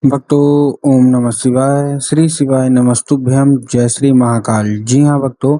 भक्तों, ओम नमः शिवाय, श्री शिवाय नमस्तुभ्यम, जय श्री महाकाल। जी हाँ भक्तों,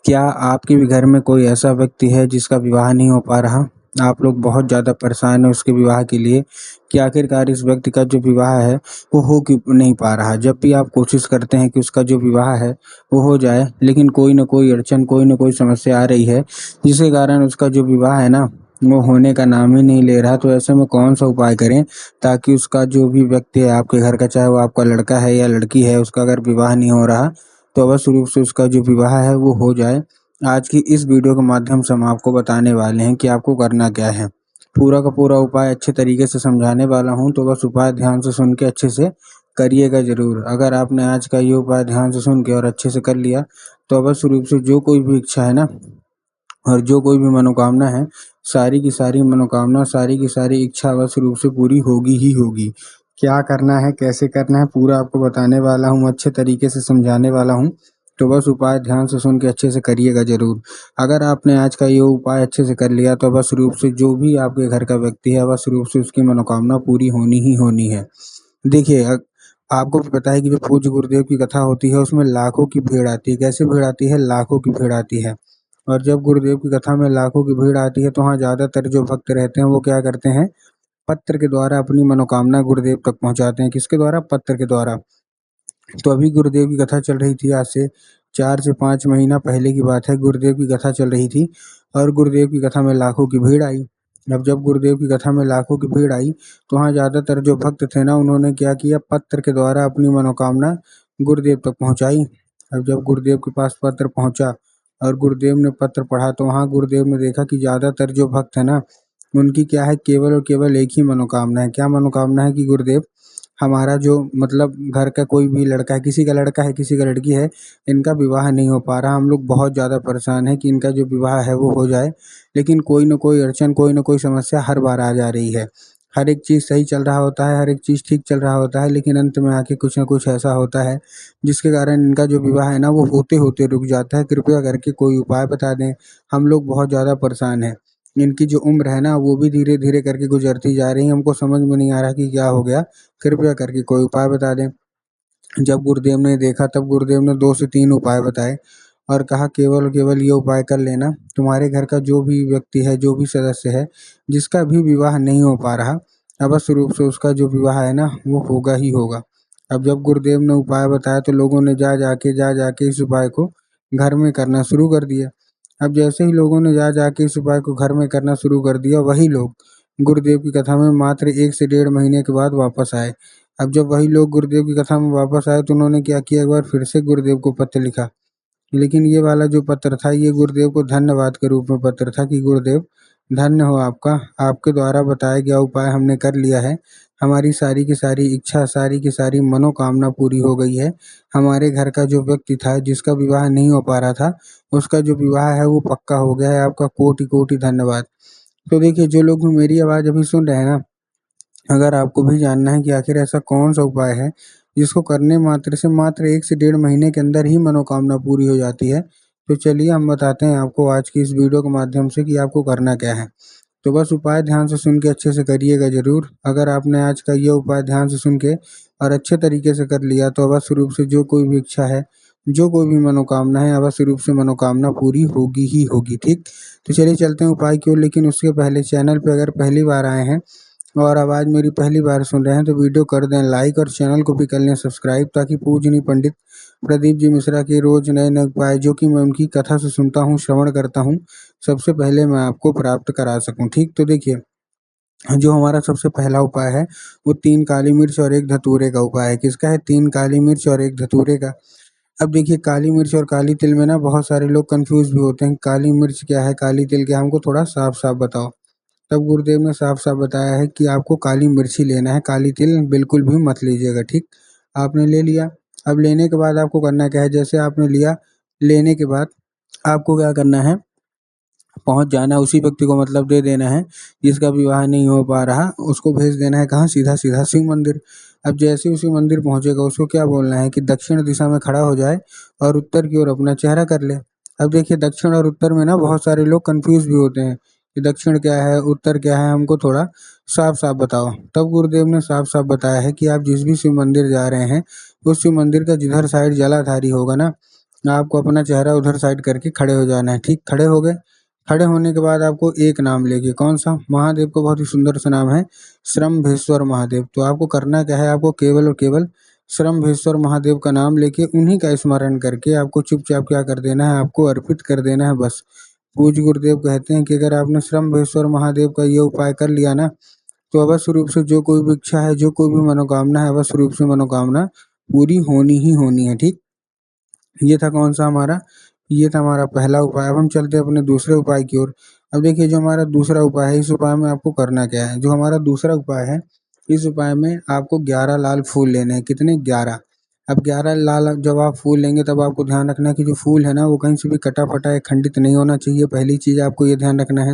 क्या आपके भी घर में कोई ऐसा व्यक्ति है जिसका विवाह नहीं हो पा रहा? आप लोग बहुत ज़्यादा परेशान हैं उसके विवाह के लिए कि आखिरकार इस व्यक्ति का जो विवाह है वो हो क्यों नहीं पा रहा। जब भी आप कोशिश करते हैं कि उसका जो विवाह है वो हो जाए, लेकिन कोई न कोई अड़चन, कोई न कोई समस्या आ रही है, जिसके कारण उसका जो विवाह है ना वो होने का नाम ही नहीं ले रहा। तो ऐसे में कौन सा उपाय करें ताकि उसका जो भी व्यक्ति है आपके घर का, चाहे वो आपका लड़का है या लड़की है, उसका अगर विवाह नहीं हो रहा तो अवश्य रूप से उसका जो विवाह है वो हो जाए। आज की इस वीडियो के माध्यम से हम आपको बताने वाले हैं कि आपको करना क्या है। पूरा का पूरा उपाय अच्छे तरीके से समझाने वाला हूँ, तो बस उपाय ध्यान से सुन के अच्छे से करिएगा ज़रूर। अगर आपने आज का ये उपाय ध्यान से सुन के और अच्छे से कर लिया तो अवश्य रूप से जो कोई भी इच्छा है ना और जो कोई भी मनोकामना है, सारी की सारी मनोकामना, सारी की सारी इच्छा अवश्य रूप से पूरी होगी ही होगी। क्या करना है, कैसे करना है, पूरा आपको बताने वाला हूँ, अच्छे तरीके से समझाने वाला हूँ। तो बस उपाय ध्यान से सुन के अच्छे से करिएगा ज़रूर। अगर आपने आज का ये उपाय अच्छे से कर लिया तो अवश्य रूप से जो भी आपके घर का व्यक्ति है, अवश्य रूप से उसकी मनोकामना पूरी होनी ही होनी है। देखिए, आपको भी पता है कि जो पूज्य गुरुदेव की कथा होती है उसमें लाखों की भीड़ आती है। कैसे भीड़ आती है? लाखों की भीड़ आती है। और जब गुरुदेव की कथा में लाखों की भीड़ आती है तो वहाँ ज़्यादातर जो भक्त रहते हैं वो क्या करते हैं, पत्र के द्वारा अपनी मनोकामना गुरुदेव तक पहुँचाते हैं। किसके द्वारा? पत्र के द्वारा। तो अभी गुरुदेव की कथा चल रही थी, आज से 4 से 5 महीना पहले की बात है। गुरुदेव की कथा चल रही थी और गुरुदेव की कथा में लाखों की भीड़ आई। अब जब गुरुदेव की कथा में लाखों की भीड़ आई तो वहाँ ज़्यादातर जो भक्त थे ना, उन्होंने क्या किया, पत्र के द्वारा अपनी मनोकामना गुरुदेव तक पहुँचाई। अब जब गुरुदेव के पास पत्र पहुँचा और गुरुदेव ने पत्र पढ़ा तो वहाँ गुरुदेव ने देखा कि ज़्यादातर जो भक्त है ना, उनकी क्या है, केवल और केवल एक ही मनोकामना है। क्या मनोकामना है? कि गुरुदेव, हमारा जो मतलब घर का कोई भी लड़का है, किसी का लड़का है, किसी का लड़की है, इनका विवाह नहीं हो पा रहा। हम लोग बहुत ज़्यादा परेशान हैं कि इनका जो विवाह है वो हो जाए, लेकिन कोई न कोई अड़चन, कोई न कोई समस्या हर बार आ जा रही है। हर एक चीज़ सही चल रहा होता है, हर एक चीज़ ठीक चल रहा होता है, लेकिन अंत में आके कुछ न कुछ ऐसा होता है जिसके कारण इनका जो विवाह है ना वो होते-होते रुक जाता है। कृपया करके कोई उपाय बता दें, हम लोग बहुत ज़्यादा परेशान हैं। इनकी जो उम्र है ना वो भी धीरे-धीरे करके गुज़रती जा रही है, हमको समझ में नहीं आ रहा कि क्या हो गया? कृपया करके कोई उपाय बता दें। जब गुरुदेव ने देखा तब गुरुदेव ने 2 से 3 उपाय बताए और कहा, केवल और केवल ये उपाय कर लेना, तुम्हारे घर का जो भी व्यक्ति है, जो भी सदस्य है, जिसका भी विवाह नहीं हो पा रहा, अवश्य रूप से उसका जो विवाह है ना वो होगा ही होगा। अब जब गुरुदेव ने उपाय बताया तो लोगों ने जा जा के इस उपाय को घर में करना शुरू कर दिया। अब जैसे ही लोगों ने जा के इस उपाय को घर में करना शुरू कर दिया, वही लोग गुरुदेव की कथा में मात्र 1 से डेढ़ महीने के बाद वापस आए। अब जब वही लोग गुरुदेव की कथा में वापस आए तो उन्होंने क्या किया, एक बार फिर से गुरुदेव को पत्र लिखा। लेकिन ये वाला जो पत्र था ये गुरुदेव को धन्यवाद के रूप में पत्र था कि गुरुदेव, धन्य हो आपका, आपके द्वारा बताया गया उपाय हमने कर लिया है। हमारी सारी की सारी इच्छा, सारी की सारी मनोकामना पूरी हो गई है। हमारे घर का जो व्यक्ति था जिसका विवाह नहीं हो पा रहा था, उसका जो विवाह है वो पक्का हो गया है। आपका कोटि-कोटि धन्यवाद। तो देखिए, जो लोग भी मेरी आवाज़ अभी सुन रहे हैं ना, अगर आपको भी जानना है कि आखिर ऐसा कौन-सा उपाय है, जिसको करने मात्र से मात्र 1 से डेढ़ महीने के अंदर ही मनोकामना पूरी हो जाती है, तो चलिए हम बताते हैं आपको आज की इस वीडियो के माध्यम से कि आपको करना क्या है। तो बस उपाय ध्यान से सुन के अच्छे से करिएगा ज़रूर। अगर आपने आज का ये उपाय ध्यान से सुन के और अच्छे तरीके से कर लिया तो अवश्य रूप से जो कोई भी इच्छा है, जो कोई भी मनोकामना है, अवश्य रूप से मनोकामना पूरी होगी ही होगी, ठीक? तो चलिए चलते हैं उपाय की ओर, लेकिन उसके पहले चैनल पे अगर पहली बार आए हैं और आवाज़ मेरी पहली बार सुन रहे हैं तो वीडियो कर दें लाइक और चैनल को भी कर लें सब्सक्राइब, ताकि पूजनीय पंडित प्रदीप जी मिश्रा के रोज़ नए-नए उपाय, जो कि मैं उनकी कथा से सुनता हूँ, श्रवण करता हूँ, सबसे पहले मैं आपको प्राप्त करा सकूँ, ठीक? तो देखिए, जो हमारा सबसे पहला उपाय है वो 3 काली मिर्च और 1 धतूरे का उपाय है। किसका है? 3 काली मिर्च और 1 धतूरे का। अब देखिए, काली मिर्च और काली तिल में ना बहुत सारे लोग कन्फ्यूज़ भी होते हैं। काली मिर्च क्या है, काली तिल क्या है? हमको थोड़ा साफ-साफ बताओ। तब गुरुदेव ने साफ-साफ बताया है कि आपको काली मिर्च ही लेना है, काली तिल बिल्कुल भी मत लीजिएगा, ठीक? आपने ले लिया, अब लेने के बाद आपको करना क्या है, जैसे आपने लिया, लेने के बाद आपको क्या करना है, पहुँच जाना है उसी व्यक्ति को, मतलब दे देना है, जिसका विवाह नहीं हो पा रहा, उसको भेज देना है कहाँ? सीधा-सीधा शिव मंदिर। अब जैसे ही शिव मंदिर पहुँचेगा उसको क्या बोलना है कि दक्षिण दिशा में खड़ा हो जाए और उत्तर की ओर अपना चेहरा कर ले। अब देखिए, दक्षिण और उत्तर में ना बहुत सारे लोग कन्फ्यूज़ भी होते हैं कि दक्षिण क्या है, उत्तर क्या है, हमको थोड़ा साफ-साफ बताओ। तब गुरुदेव ने साफ-साफ बताया है कि आप जिस भी शिव मंदिर जा रहे हैं, उस शिव मंदिर का जिधर साइड जलाधारी होगा ना, आपको अपना चेहरा उधर साइड करके खड़े हो जाना है। ठीक, खड़े हो गए? खड़े होने के बाद आपको एक नाम लेके, कौन-सा? महादेव का बहुत ही सुंदर सा नाम है, श्रम्भेश्वर महादेव। तो आपको करना क्या है, आपको केवल और केवल श्रम्भेश्वर महादेव का नाम लेके उन्हीं का स्मरण करके आपको चुपचाप क्या कर देना है, आपको अर्पित कर देना है बस। पूज्य गुरुदेव कहते हैं कि अगर आपने श्रम्भेश्वर महादेव का ये उपाय कर लिया ना, तो अवश्य रूप से जो कोई भी इच्छा है, जो कोई भी मनोकामना है, अवश्य रूप से मनोकामना पूरी होनी ही होनी है। ठीक? ये था कौन-सा हमारा? ये था हमारा पहला उपाय। अब हम चलते हैं अपने दूसरे उपाय की ओर। अब देखिए जो हमारा दूसरा उपाय है, इस उपाय में आपको करना क्या है? जो हमारा दूसरा उपाय है, इस उपाय में आपको 11 लाल फूल लेने हैं। कितने? 11। अब 11 लाल जब आप फूल लेंगे तब आपको ध्यान रखना है कि जो फूल है ना, वो कहीं से भी कटा-फटा या खंडित नहीं होना चाहिए। पहली चीज़ आपको ये ध्यान रखना है।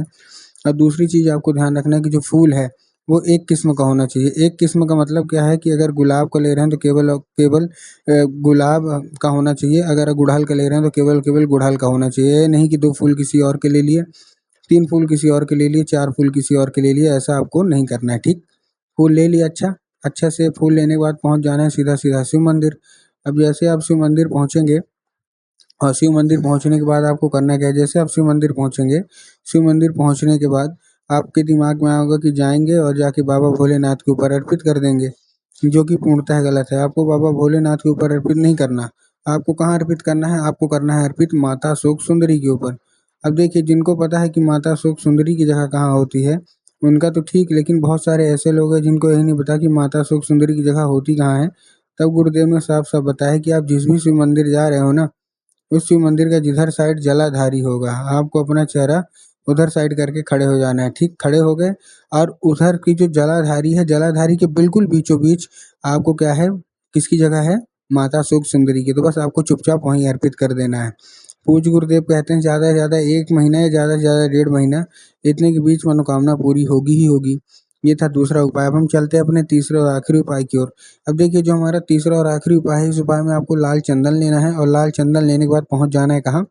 और दूसरी चीज़ आपको ध्यान रखना है कि जो फूल है, वो एक किस्म का होना चाहिए। एक किस्म का मतलब क्या है कि अगर गुलाब का ले रहे हैं तो केवल और केवल गुलाब का होना चाहिए। अगर गुड़हल का ले रहे हैं तो केवल केवल गुड़हल का होना चाहिए। ये नहीं कि 2 फूल किसी और के ले लिए, 3 फूल किसी और के ले लिए, 4 फूल किसी और के ले लिए, ऐसा आपको नहीं करना है। ठीक? फूल ले लिया, अच्छा, अच्छा से फूल लेने के बाद पहुँच जाना है सीधा-सीधा शिव मंदिर। अब जैसे आप शिव मंदिर पहुँचेंगे और शिव मंदिर पहुँचने के बाद आपको करना क्या है, जैसे आप शिव मंदिर पहुँचेंगे, शिव मंदिर पहुँचने के बाद आपके दिमाग में आएगा कि जाएँगे और जाके बाबा भोलेनाथ के ऊपर अर्पित कर देंगे, जो कि पूर्णतः गलत है। आपको बाबा भोलेनाथ के ऊपर अर्पित नहीं करना। आपको कहाँ अर्पित करना है? आपको करना है अर्पित माता शोक सुंदरी के ऊपर। अब देखिए जिनको पता है कि माता शोक सुंदरी की जगह कहाँ होती है, उनका तो ठीक, लेकिन बहुत सारे ऐसे लोग हैं जिनको यही नहीं पता कि माता शोक सुंदरी की जगह होती कहाँ है। तब गुरुदेव ने साफ-साफ बताया कि आप जिस भी शिव मंदिर जा रहे हो ना, उस शिव मंदिर का जिधर साइड जलाधारी होगा, आपको अपना चेहरा उधर साइड करके खड़े हो जाना है। ठीक? खड़े हो गए और उधर की जो जलाधारी है, जलाधारी के बिल्कुल बीचों-बीच आपको क्या है, किसकी जगह है? माता शोक सुंदरी की। तो बस आपको चुपचाप वहीं अर्पित कर देना है। पूज्य गुरुदेव कहते हैं ज़्यादा से ज़्यादा 1 महीना या ज़्यादा से ज़्यादा 1.5 महीना, इतने के बीच मनोकामना पूरी होगी ही होगी। ये था दूसरा उपाय। अब हम चलते हैं अपने तीसरे और आखिरी उपाय की ओर। अब देखिए जो हमारा तीसरा और आखिरी उपाय है, इस उपाय में आपको लाल चंदन लेना है और लाल चंदन लेने के बाद पहुँच जाना है कहाँ?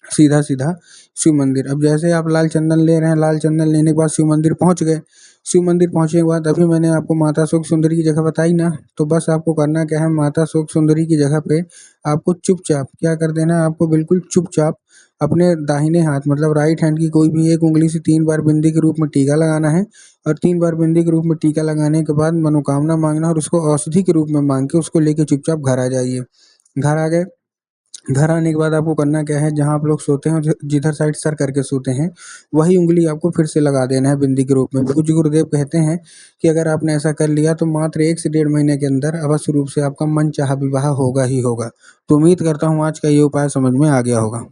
सीधा-सीधा शिव मंदिर। अब जैसे आप लाल चंदन ले रहे हैं, लाल चंदन लेने के बाद शिव मंदिर पहुँच गए। शिव मंदिर पहुँचने के बाद अभी मैंने आपको माता शोक सुंदरी की जगह बताई ना, तो बस आपको करना क्या है, माता शोक सुंदरी की जगह पे आपको चुपचाप क्या कर देना है, आपको बिल्कुल चुपचाप अपने दाहिने हाथ मतलब राइट हैंड की कोई भी एक उँगली से 3 बार बिंदी के रूप में टीका लगाना है और 3 बार बिंदी के रूप में टीका लगाने के बाद मनोकामना माँगना और उसको औषधि के रूप में माँग के उसको लेके चुपचाप घर आ जाइए। घर आ गए, घर आने के बाद आपको करना क्या है, जहाँ आप लोग सोते हैं जिधर साइड सर करके सोते हैं, वही उँगली आपको फिर से लगा देना है बिंदी के रूप में। पूज्य गुरुदेव कहते हैं कि अगर आपने ऐसा कर लिया तो मात्र 1 से 1.5 महीने के अंदर अवश्य रूप से आपका मनचाहा विवाह होगा ही होगा। तो उम्मीद करता हूँ आज का ये उपाय समझ में आ गया होगा।